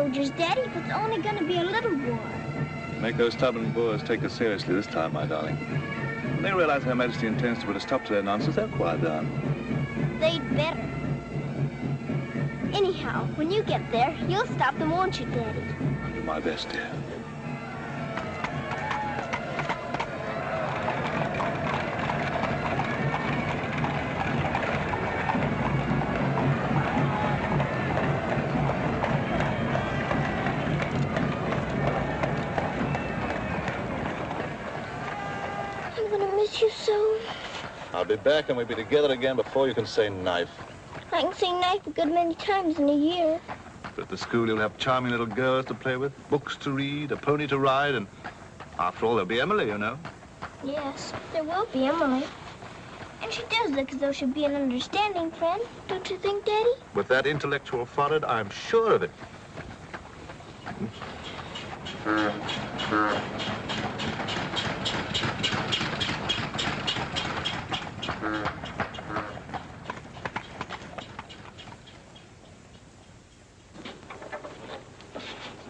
soldiers, Daddy, but it's only gonna be a little war. Make those stubborn Boers take us seriously this time, my darling. When they realize Her Majesty intends to put a stop to their nonsense, they'll quiet down. They'd better. Anyhow, when you get there, you'll stop them, won't you, Daddy? I'll do my best, dear. You so. I'll be back and we'll be together again before you can say knife. I can say knife a good many times in a year. But at the school you'll have charming little girls to play with, books to read, a pony to ride, and after all there'll be Emily, you know. Yes, there will be Emily. And she does look as though she'd be an understanding friend, don't you think, Daddy? With that intellectual forehead, I'm sure of it.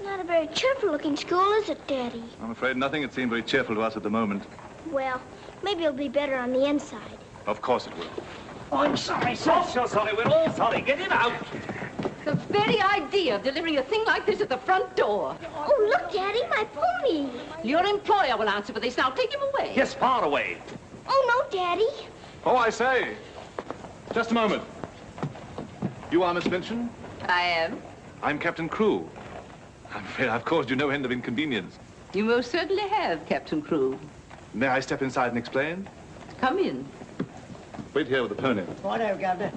Not a very cheerful-looking school, is it, Daddy? I'm afraid nothing had seemed very cheerful to us at the moment. Well, maybe it'll be better on the inside. Of course it will. Oh, I'm sorry, sir. So sorry. We're all sorry. Get him out. The very idea of delivering a thing like this at the front door. Oh, look, Daddy, my pony. Your employer will answer for this. Now, take him away. Yes, far away. Oh, no, Daddy. Oh, I say. Just a moment. You are Miss Minchin? I am. I'm Captain Crewe. I'm afraid I've caused you no end of inconvenience. You most certainly have, Captain Crewe. May I step inside and explain? Come in. Wait here with the pony. Righto, Governor.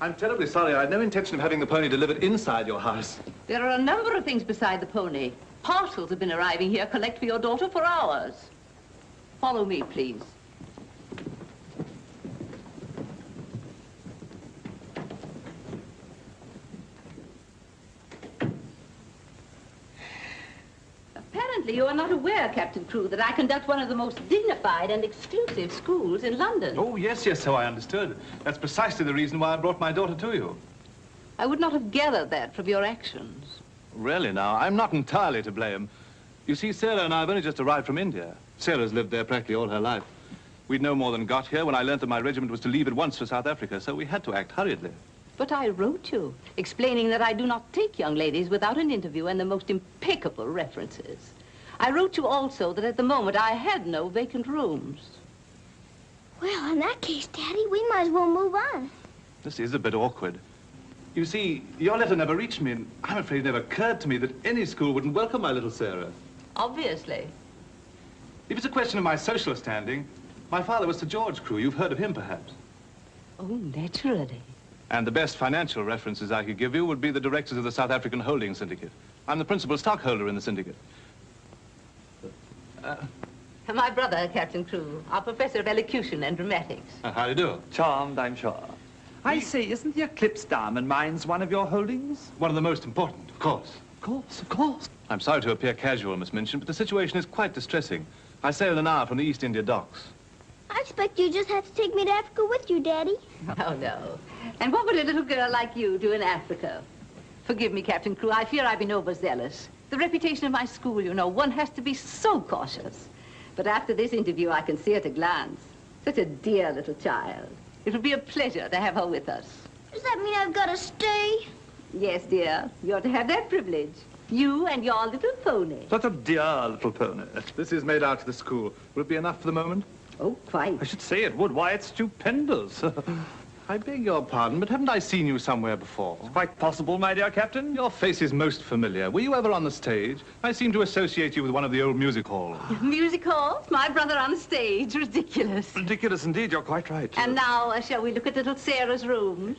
I'm terribly sorry. I had no intention of having the pony delivered inside your house. There are a number of things beside the pony. Parcels have been arriving here, collect for your daughter for hours. Follow me, please. Apparently, you are not aware, Captain Crewe, that I conduct one of the most dignified and exclusive schools in London. Oh, yes, so I understood. That's precisely the reason why I brought my daughter to you. I would not have gathered that from your actions. Really, now, I'm not entirely to blame. You see, Sarah and I have only just arrived from India. Sarah's lived there practically all her life. We'd no more than got here when I learned that my regiment was to leave at once for South Africa, so we had to act hurriedly. But I wrote you, explaining that I do not take young ladies without an interview and the most impeccable references. I wrote you also that at the moment I had no vacant rooms. Well, in that case, Daddy, we might as well move on. This is a bit awkward. You see, your letter never reached me, and I'm afraid it never occurred to me that any school wouldn't welcome my little Sarah. Obviously. If it's a question of my social standing, my father was Sir George Crewe. You've heard of him, perhaps. Oh, naturally. And the best financial references I could give you would be the directors of the South African Holding Syndicate. I'm the principal stockholder in the syndicate. My brother, Captain Crewe, our professor of elocution and dramatics. How do you do? Charmed, I'm sure. I say, isn't the Eclipse Diamond Mines one of your holdings? One of the most important, of course. Of course, of course. I'm sorry to appear casual, Miss Minchin, but the situation is quite distressing. I sail in an hour from the East India docks. I expect you just have to take me to Africa with you, Daddy. Oh, no. And what would a little girl like you do in Africa? Forgive me, Captain Crewe. I fear I've been overzealous. The reputation of my school, you know, one has to be so cautious. But after this interview, I can see at a glance. Such a dear little child. It would be a pleasure to have her with us. Does that mean I've got to stay? Yes, dear. You're to have that privilege. You and your little pony. Such a dear little pony. This is made out to the school. Will it be enough for the moment? Oh, quite. I should say it would. Why, it's stupendous. I beg your pardon, but haven't I seen you somewhere before? It's quite possible, my dear Captain. Your face is most familiar. Were you ever on the stage? I seem to associate you with one of the old music halls. Music halls? My brother on the stage? Ridiculous. Ridiculous indeed. You're quite right. And now, shall we look at little Sarah's rooms?